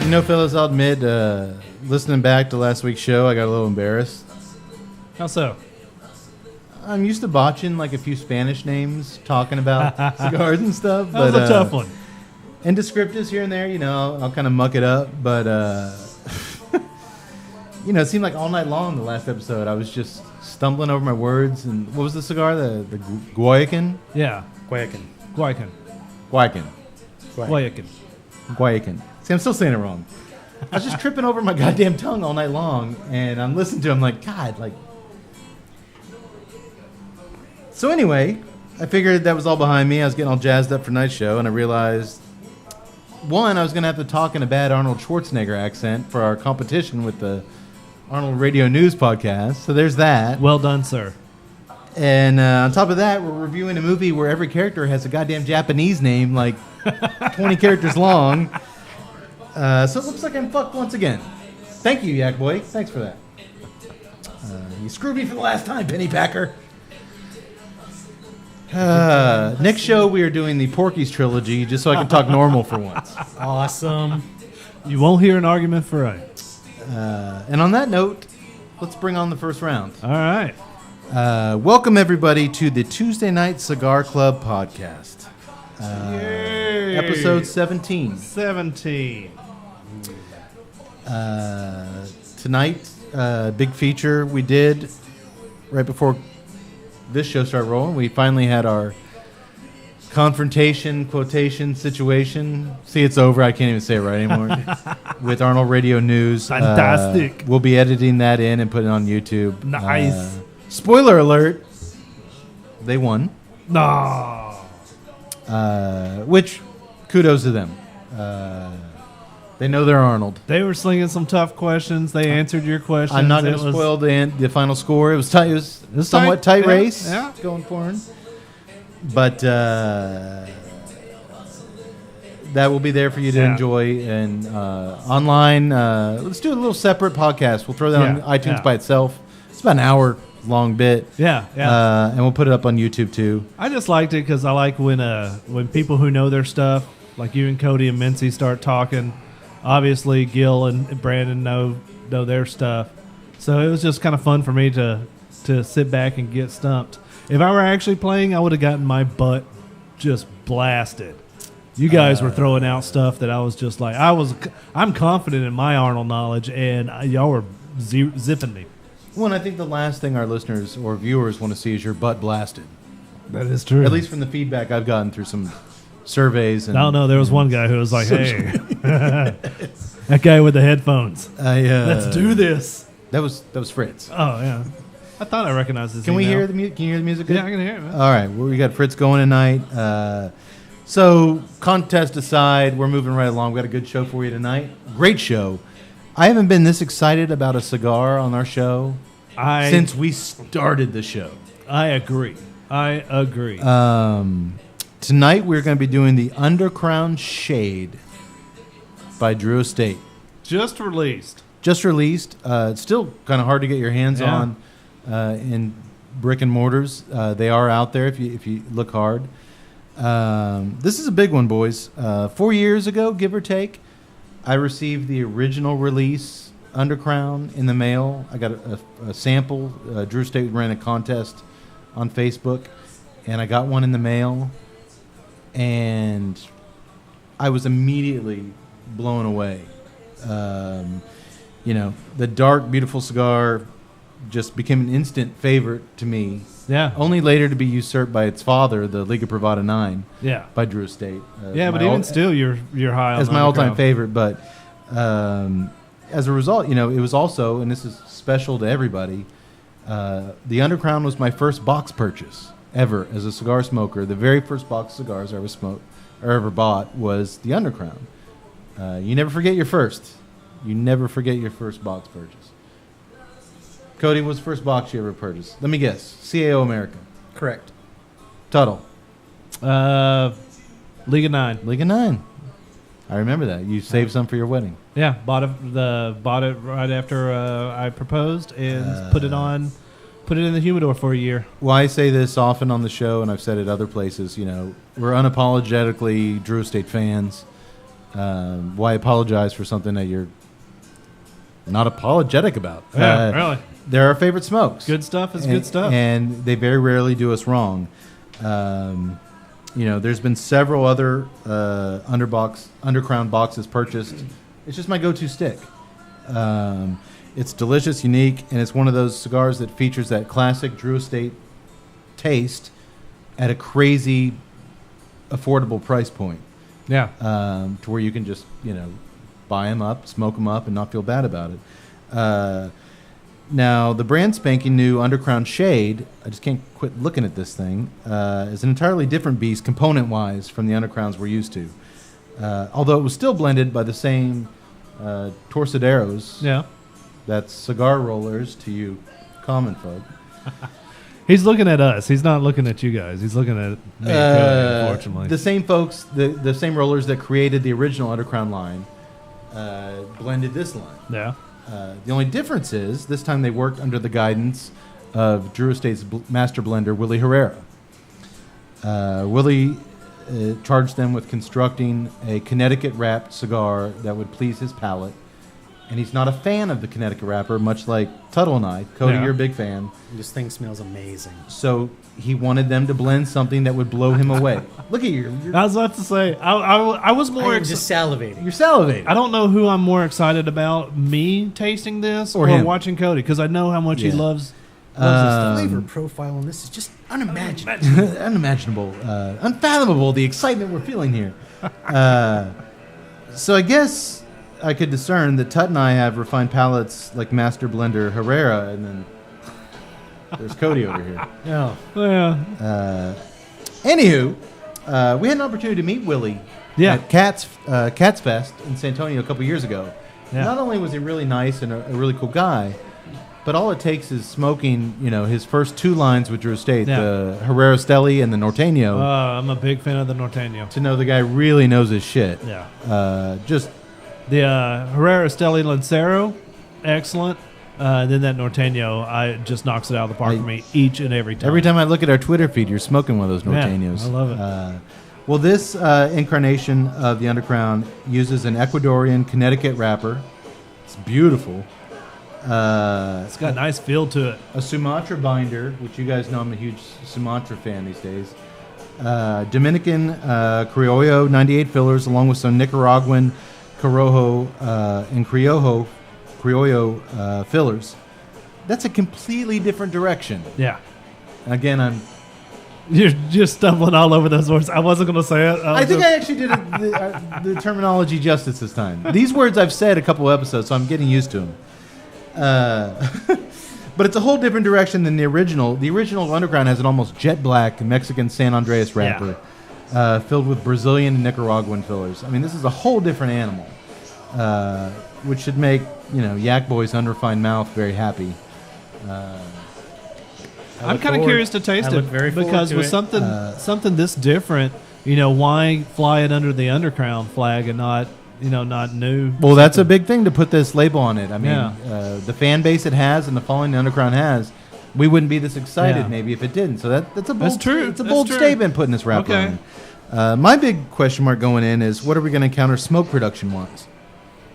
You know, fellas, I'll admit, listening back to last week's show, I got a little embarrassed. How so? I'm used to botching like a few Spanish names, talking about cigars and stuff. That was a tough one. And descriptives here and there, you know, I'll kind of muck it up. But, you know, it seemed like all night long the last episode, I was just stumbling over my words. And what was the cigar? The Guayaquil? Yeah. Guayaquil. Guayaquil. See, I'm still saying it wrong. I was just tripping over my goddamn tongue all night long, and I'm listening to it, I'm like, God, like... So anyway, I figured that was all behind me. I was getting all jazzed up for tonight's show, and I realized, one, I was going to have to talk in a bad Arnold Schwarzenegger accent for our competition with the Arnold Radio News podcast. So there's that. Well done, sir. And on top of that, we're reviewing a movie where every character has a goddamn Japanese name, like 20 characters long. So it looks like I'm fucked once again. Thank you, Yak Boy. Thanks for that. You screwed me for the last time, Penny Packer. Next show, we are doing the Porky's trilogy, just so I can talk normal for once. Awesome. You won't hear an argument for right. And on that note, let's bring on the first round. All right. Welcome, everybody, to the Tuesday Night Cigar Club podcast. Yay. Episode 17. 17. Tonight, big feature we did right before this show started rolling. We finally had our confrontation, quotation situation. See, it's over. I can't even say it right anymore. With Arnold Radio News. Fantastic. We'll be editing that in and putting it on YouTube. Nice. Spoiler alert. They won. No. Which, kudos to them. They know they're Arnold. They were slinging some tough questions. They answered your questions. I'm not going to spoil the final score. It was tight. It was a somewhat tight race. Yeah. Going for him. But that will be there for you to enjoy. And online, let's do a little separate podcast. We'll throw that on iTunes by itself. It's about an hour-long bit. Yeah. And we'll put it up on YouTube, too. I just liked it because I like when people who know their stuff, like you and Cody and Mincy, start talking. Obviously, Gil and Brandon know their stuff. So it was just kind of fun for me to sit back and get stumped. If I were actually playing, I would have gotten my butt just blasted. You guys were throwing out stuff that I was just like, I'm confident in my Arnold knowledge, and y'all were zipping me. Well, and I think the last thing our listeners or viewers want to see is your butt blasted. That is true. At least from the feedback I've gotten through some surveys. And, I don't know. There was one guy who was like, hey, that guy with the headphones. Let's do this. That was Fritz. Oh, yeah. I thought I recognized his Can email. we hear the music? Can you hear the music? Yeah, I can hear it, man. All right. Well, we got Fritz going tonight. So, contest aside, we're moving right along. We got a good show for you tonight. Great show. I haven't been this excited about a cigar on our show since we started the show. I agree. Tonight, we're going to be doing the Undercrown Shade by Drew Estate. Just released. It's still kind of hard to get your hands on in brick and mortars. They are out there if you look hard. This is a big one, boys. 4 years ago, give or take, I received the original release Undercrown in the mail. I got a sample. Drew Estate ran a contest on Facebook, and I got one in the mail, and I was immediately blown away. The dark, beautiful cigar just became an instant favorite to me. Yeah. Only later to be usurped by its father, the Liga Privada 9. Yeah. By Drew Estate. But even still, you're high on as my all-time favorite. But as a result, it was also, and this is special to everybody, the Undercrown was my first box purchase ever as a cigar smoker. The very first box of cigars I ever bought was the Undercrown. You never forget your first. You never forget your first box purchase. Cody, what's the first box you ever purchased? Let me guess. CAO America. Correct. Tuttle. Liga 9. Liga 9. I remember that. You saved some for your wedding. Yeah, bought it right after I proposed and put it on Put it in the humidor for a year. Well, I say this often on the show, and I've said it other places. You know, we're unapologetically Drew Estate fans. Why apologize for something that you're not apologetic about? Yeah, really. They're our favorite smokes. Good stuff is good stuff. And they very rarely do us wrong. You know, there's been several other Undercrown boxes purchased. It's just my go-to stick. It's delicious, unique, and it's one of those cigars that features that classic Drew Estate taste at a crazy, affordable price point. Yeah. To where you can just, you know, buy them up, smoke them up, and not feel bad about it. Now, the brand spanking new Undercrown Shade, I just can't quit looking at this thing, is an entirely different beast component-wise from the Undercrowns we're used to. Although it was still blended by the same torsaderos. Yeah. That's cigar rollers to you common folk. He's looking at us. He's not looking at you guys. He's looking at me, unfortunately. The same folks, the same rollers that created the original Undercrown line blended this line. Yeah. The only difference is this time they worked under the guidance of Drew Estate's master blender, Willie Herrera. Willie charged them with constructing a Connecticut-wrapped cigar that would please his palate. And he's not a fan of the Connecticut wrapper, much like Tuttle and I. Cody, you're a big fan. This thing smells amazing. So he wanted them to blend something that would blow him away. Look at you. I was about to say, I was more I'm just salivating. You're salivating. I don't know who I'm more excited about, me tasting this or him. watching Cody, because I know how much he loves this The stuff. flavor profile on this is just unimaginable. Unimaginable. Unfathomable, the excitement we're feeling here. So I guess I could discern that Tut and I have refined palates like Master Blender Herrera, and then there's Cody over here. Oh. Yeah. Anywho, we had an opportunity to meet Willie at Cats Fest in San Antonio a couple years ago. Yeah. Not only was he really nice and a really cool guy, but all it takes is smoking, you know, his first two lines with Drew Estate, the Herrera Steli and the Norteño. I'm a big fan of the Norteño. To know the guy really knows his shit. Yeah. Just the Herrera Steli Lancero, excellent. Then that Norteño, just knocks it out of the park for me each and every time. Every time I look at our Twitter feed, you're smoking one of those Norteños. Yeah, I love it. Well, this incarnation of the Undercrown uses an Ecuadorian Connecticut wrapper. It's beautiful. It's got a nice feel to it. A Sumatra binder, which you guys know I'm a huge Sumatra fan these days. Dominican Criollo 98 fillers, along with some Nicaraguan Corojo and Criollo fillers. That's a completely different direction. Yeah. Again, You're just stumbling all over those words. I wasn't going to say it. I think I actually did the terminology justice this time. These words I've said a couple episodes, so I'm getting used to them. But it's a whole different direction than the original. The original Underground has an almost jet black Mexican San Andreas wrapper filled with Brazilian and Nicaraguan fillers. I mean, this is a whole different animal, which should make, you know, Yak Boy's unrefined mouth very happy. I'm kind of curious to taste it because with something this different, you know, why fly it under the Undercrown flag and not new? Well, that's a big thing to put this label on it. I mean, the fan base it has and the following the Undercrown has, we wouldn't be this excited maybe if it didn't. So that's a bold, that's true. It's a bold statement putting this wrapper on. My big question mark going in is what are we going to encounter smoke production wise?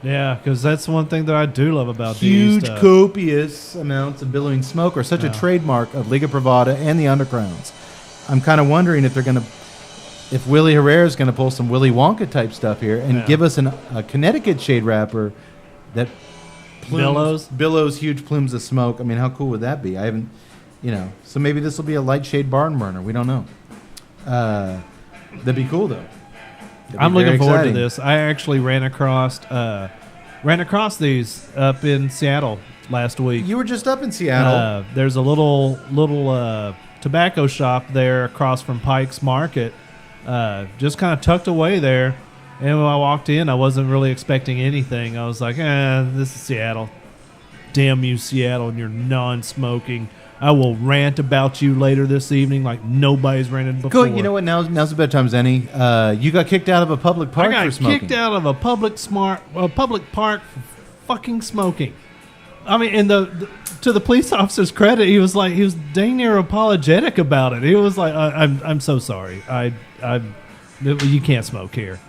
Yeah, because that's one thing that I do love about huge, these copious amounts of billowing smoke are such a trademark of Liga Privada and the Undercrowns. I'm kind of wondering if they're going to, if Willie Herrera is going to pull some Willy Wonka type stuff here and give us a Connecticut shade wrapper that billows huge plumes of smoke. I mean, how cool would that be? I haven't, you know. So maybe this will be a light shade barn burner. We don't know. That'd be cool though. I'm looking forward to this. I actually ran across these up in Seattle last week. You were just up in Seattle. There's a little tobacco shop there across from Pike's Market, just kind of tucked away there. And when I walked in, I wasn't really expecting anything. I was like, this is Seattle. Damn you, Seattle, and your non-smoking. I will rant about you later this evening like nobody's ranted before. Cool. You know what? Now's the better time as any. You got kicked out of a public park for smoking. I got kicked out of a public park for fucking smoking. I mean, to the police officer's credit, he was dang near apologetic about it. He was like, "I'm so sorry. You can't smoke here."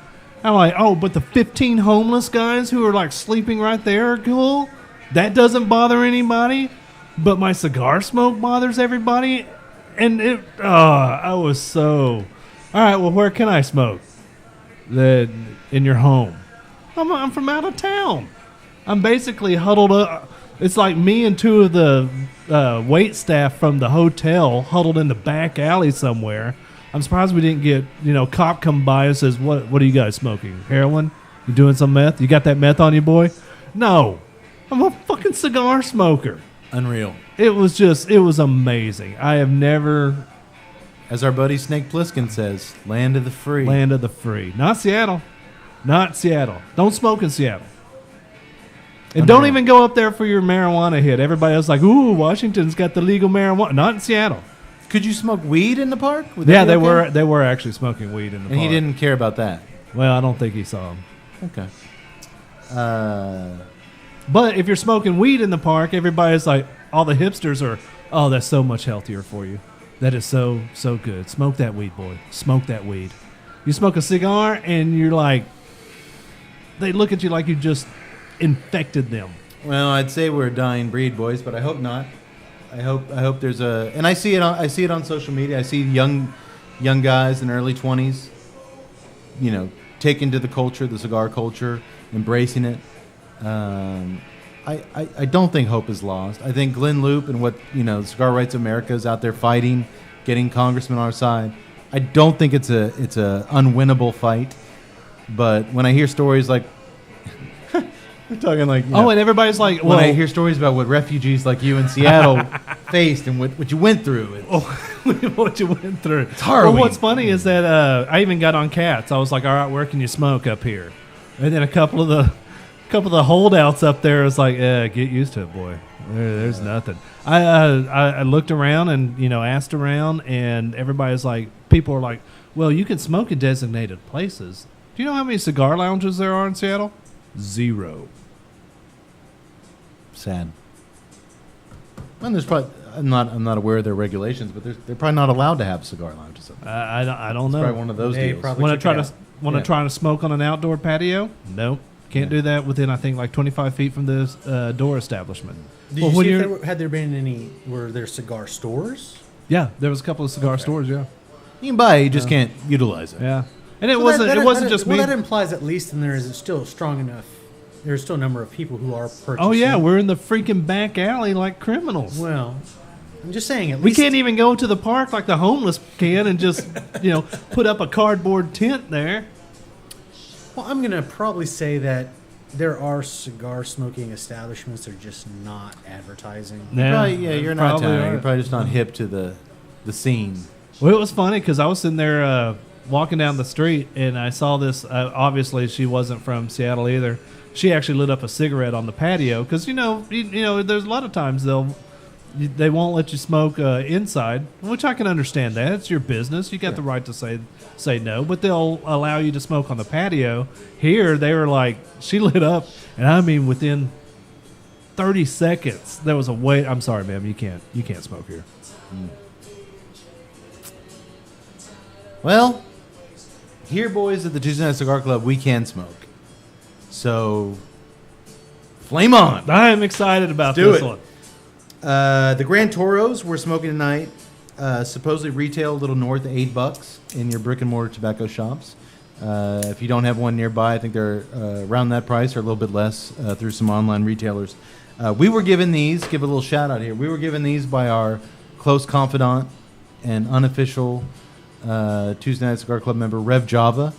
I'm like, "Oh, but the 15 homeless guys who are like sleeping right there are cool. That doesn't bother anybody, but my cigar smoke bothers everybody." And I was so, all right. Well, where can I smoke? In your home. I'm from out of town. I'm basically huddled up. It's like me and two of the wait staff from the hotel huddled in the back alley somewhere. I'm surprised we didn't get, cop come by and says, what are you guys smoking? Heroin? You doing some meth? You got that meth on you, boy? No. I'm a fucking cigar smoker. Unreal. It was amazing. I have never... As our buddy Snake Plissken says, land of the free. Land of the free. Not Seattle. Not Seattle. Don't smoke in Seattle. And don't even go up there for your marijuana hit. Everybody else like, ooh, Washington's got the legal marijuana. Not in Seattle. Could you smoke weed in the park? Yeah, they were actually smoking weed in the park. And he didn't care about that. Well, I don't think he saw them. Okay. But if you're smoking weed in the park, everybody's like, all the hipsters are, oh, that's so much healthier for you. That is so good. Smoke that weed, boy. Smoke that weed. You smoke a cigar and you're like, they look at you like you just infected them. Well, I'd say we're a dying breed, boys, but I hope not. I hope there's a, and I see it on social media. I see young guys in their early 20s, taking to the culture, the cigar culture, embracing it. I don't think hope is lost. I think Glenn Loop and what Cigar Rights America is out there fighting, getting congressmen on our side. I don't think it's a unwinnable fight. But when I hear stories like we're talking like and everybody's like, when I hear stories about what refugees like you in Seattle faced and what you went through, what you went through, it's hard. Well, what's funny is that I even got on Cats. I was like, all right, where can you smoke up here? And then a couple of the holdouts up there was like, get used to it, boy. There's nothing. I looked around and asked around, and everybody's like, people are like, well, you can smoke in designated places. Do you know how many cigar lounges there are in Seattle? 0. Sad. And there's probably I'm not aware of their regulations, but they're probably not allowed to have cigar lounges. I don't know. Probably one of those deals. Want to try to smoke on an outdoor patio? Nope. Can't do that within, I think, like 25 feet from the door establishment. Did you see if had there been any, were there cigar stores? Yeah, there was a couple of cigar stores, yeah. You can buy it, you just can't utilize it. Yeah. And it wasn't just me. Well, that implies at least then there is still strong enough, there's still a number of people who are purchasing. Oh, yeah, we're in the freaking back alley like criminals. Well, I'm just saying at least. We can't even go to the park like the homeless can and just, put up a cardboard tent there. Well, I'm going to probably say that there are cigar smoking establishments that are just not advertising. You're not Italian. You're probably just not hip to the scene. Well, it was funny because I was sitting there walking down the street and I saw this. Obviously, she wasn't from Seattle either. She actually lit up a cigarette on the patio because there's a lot of times they won't let you smoke inside, which I can understand that. It's your business. You got the right to say no, but they'll allow you to smoke on the patio. Here, they were like, she lit up, and I mean, within 30 seconds, there was a wait. I'm sorry, ma'am, you can't smoke here. Well, here, boys, at the Tuesday Night Cigar Club, we can smoke. So, flame on. I am excited about this one. The Grand Toros we're smoking tonight supposedly retail a little north of $8 in your brick and mortar tobacco shops. If you don't have one nearby, I think they're around that price or a little bit less through some online retailers. We were given these, give a little shout out here. We were given these by our close confidant and unofficial Tuesday Night Cigar Club member, Rev Java.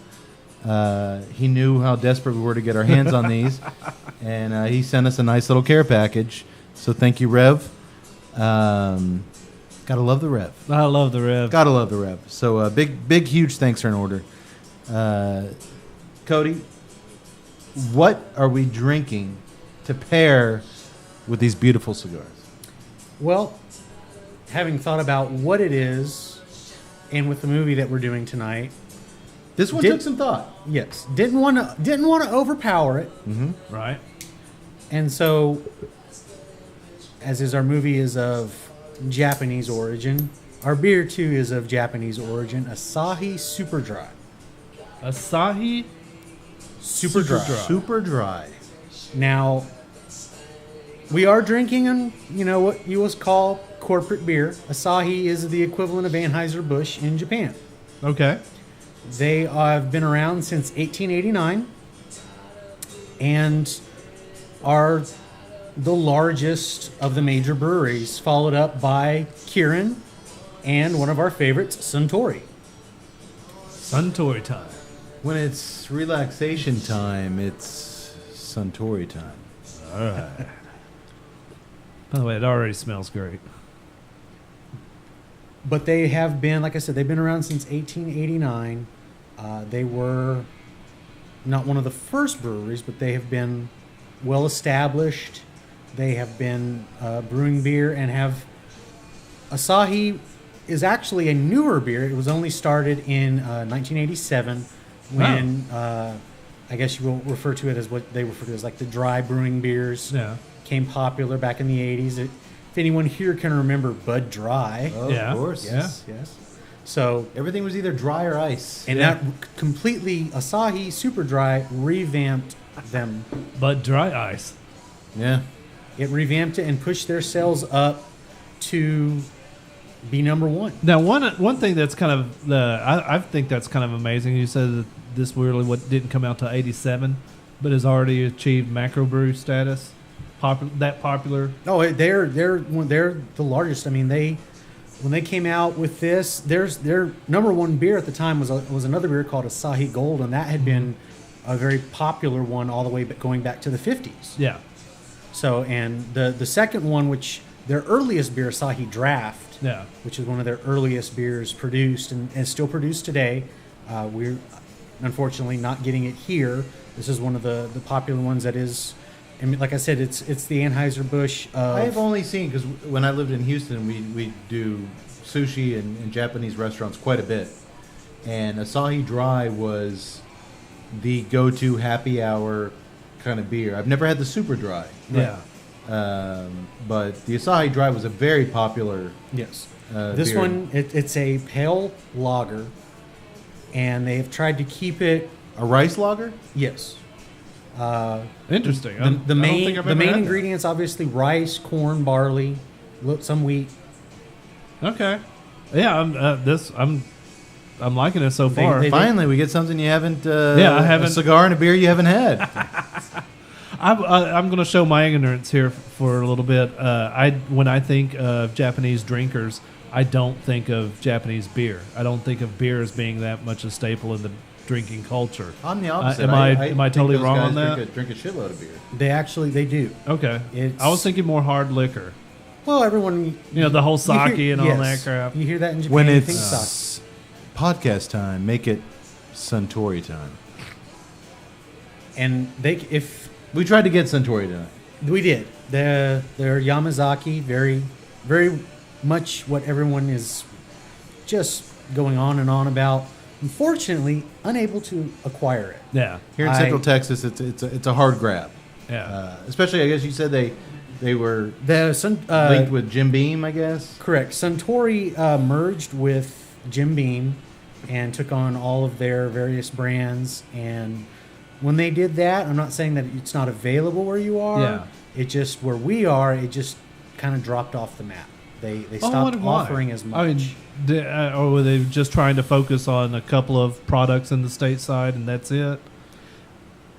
He knew how desperate we were to get our hands on these, and he sent us a nice little care package. So thank you, Rev. Gotta love the Rev. I love the Rev. Gotta love the Rev. So big, huge thanks are in order. Cody, what are we drinking to pair with these beautiful cigars? Well, having thought about what it is, and with the movie that we're doing tonight, this one took some thought. Yes, didn't want to overpower it. Mm-hmm. Right. And so as is our movie is of Japanese origin, our beer too is of Japanese origin. Asahi Super Dry. Asahi Super Dry. Super dry. Now, we are drinking what you would call corporate beer. Asahi is the equivalent of Anheuser-Busch in Japan. Okay. They have been around since 1889 and are the largest of the major breweries, followed up by Kirin and one of our favorites, Suntory. Suntory time. When it's relaxation time, it's Suntory time. All right. By the way, it already smells great. But they have been, like I said, they've been around since 1889. They were not one of the first breweries, but they have been well established. They have been brewing beer and have... Asahi is actually a newer beer. It was only started in 1987 when I guess you will refer to it as what they refer to as like the dry brewing beers. Yeah. Became popular back in the 80s. If anyone here can remember Bud Dry. Oh, Yeah. of course. Yes. So Everything was either dry or ice. and that completely Asahi Super Dry revamped them. But dry ice. Yeah. It revamped it and pushed their sales up to be number one. Now, one thing that's kind of I think that's kind of amazing. You said that this really didn't come out till '87, but has already achieved macro brew status. Popular. Oh, they're the largest. I mean, when they came out with this, their number one beer at the time was another beer called Asahi Gold, and that had been a very popular one all the way going back to the 50s. Yeah. So, and the second one, which their earliest beer, Asahi Draft, Yeah. which is one of their earliest beers produced and is still produced today. We're unfortunately not getting it here. This is one of the popular ones that is, I mean, like I said, it's the Anheuser-Busch of... I have only seen, because when I lived in Houston, we do sushi and Japanese restaurants quite a bit. And Asahi Dry was the go-to happy hour kind of beer. I've never had the Super Dry. Yeah. But the Asahi Dry was a very popular Yes. This beer. one, it's a pale lager, and they have tried to keep it... A rice lager? Yes. Interesting. The I don't main think I've the ever main had that. ingredients, obviously, rice, corn, barley, some wheat. Okay. Yeah. I'm liking it so They- far. they- Finally, we get something you haven't... I haven't- A cigar and a beer you haven't had. I'm going to show my ignorance here for a little bit. When I think of Japanese drinkers, I don't think of Japanese beer. I don't think of beer as being that much a staple in the drinking culture. I'm the opposite. Am I think totally those wrong guys on that? Drink a shitload of beer. They do. Okay. It's- I was thinking more hard liquor. Well, everyone... You know, the whole you sake hear- and all yes. that crap. You hear that in Japan, When you think it's sake. podcast time, make it Suntory time. And if We tried to get Suntory tonight. we did, they're Yamazaki, very, very much what everyone is just going on and on about. Unfortunately, unable to acquire it. Yeah. Here in Central Texas, it's a hard grab. Yeah. Especially, I guess you said they were The linked with Jim Beam, I guess. correct. Suntory merged with Jim Beam and took on all of their various brands. And when they did that, I'm not saying that it's not available where you are. Yeah. It just where we are, it just kind of dropped off the map. They stopped offering as much. I mean, or were they just trying to focus on a couple of products in the stateside and that's it?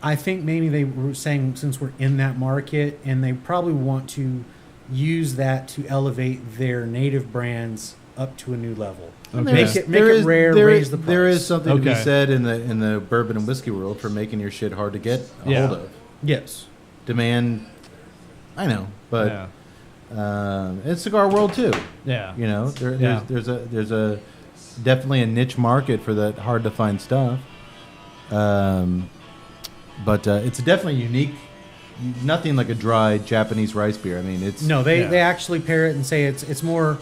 I think maybe they were saying since we're in that market, and they probably want to use that to elevate their native brands up to a new level. Okay. Make it rare, raise the price. There is something to be Okay. said in the bourbon and whiskey world for making your shit hard to get a Yeah. hold of. Yes. Demand, I know, but Yeah. it's cigar world too. Yeah. You know, Yeah. there's a definitely a niche market for that hard to find stuff. But it's definitely unique. Nothing like a dry Japanese rice beer. I mean, it's No, they, Yeah. they actually pair it and say it's more.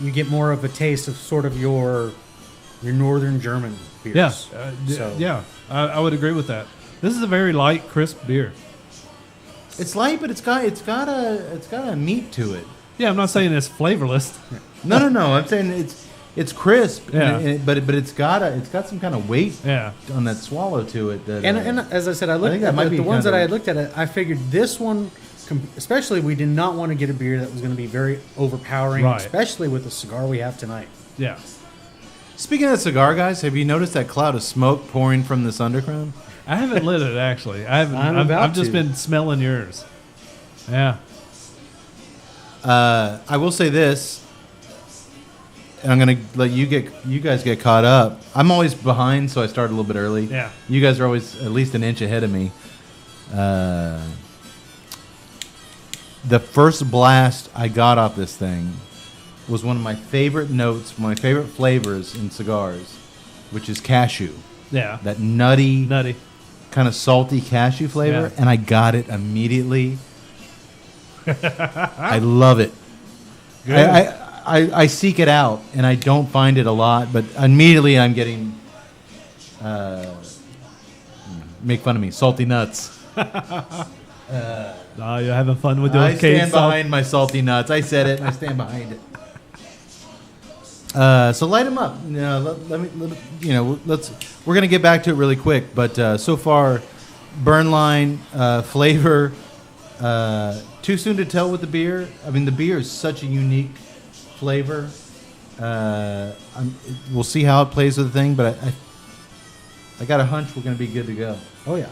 You get more of a taste of sort of your northern German beers. Yeah. So- Yeah. I would agree with that. This is a very light, crisp beer. It's light, but it's got a meat to it. Yeah, I'm not saying it's flavorless. No. I'm saying it's crisp. Yeah. But it's got some kind of weight. Yeah. On that swallow to it. That, And as I said, I looked think that at might be the ones kind that I of- had looked at. I figured this one, especially, we did not want to get a beer that was going to be very overpowering, Right. especially with the cigar we have tonight. Yeah. Speaking of cigar, guys, have you noticed that cloud of smoke pouring from this Undercrown? I haven't lit it actually. I haven't. I've just been smelling yours. Yeah. I will say this, and I'm gonna let you guys get caught up. I'm always behind, so I start a little bit early. Yeah. You guys are always at least an inch ahead of me. The first blast I got off this thing was one of my favorite notes, my favorite flavors in cigars, which is cashew. Yeah. That nutty, kind of salty cashew flavor, Yeah. and I got it immediately. I love it. Good. I seek it out, and I don't find it a lot, but immediately I'm getting, make fun of me, salty nuts. Oh, you're having fun with those I cane stand salt. behind my salty nuts. I said it, and I stand behind it. So light them up. We're gonna get back to it really quick, but so far, burn line, flavor. Too soon to tell with the beer. I mean, the beer is such a unique flavor. We'll see how it plays with the thing, but I got a hunch we're gonna be good to go. Oh yeah.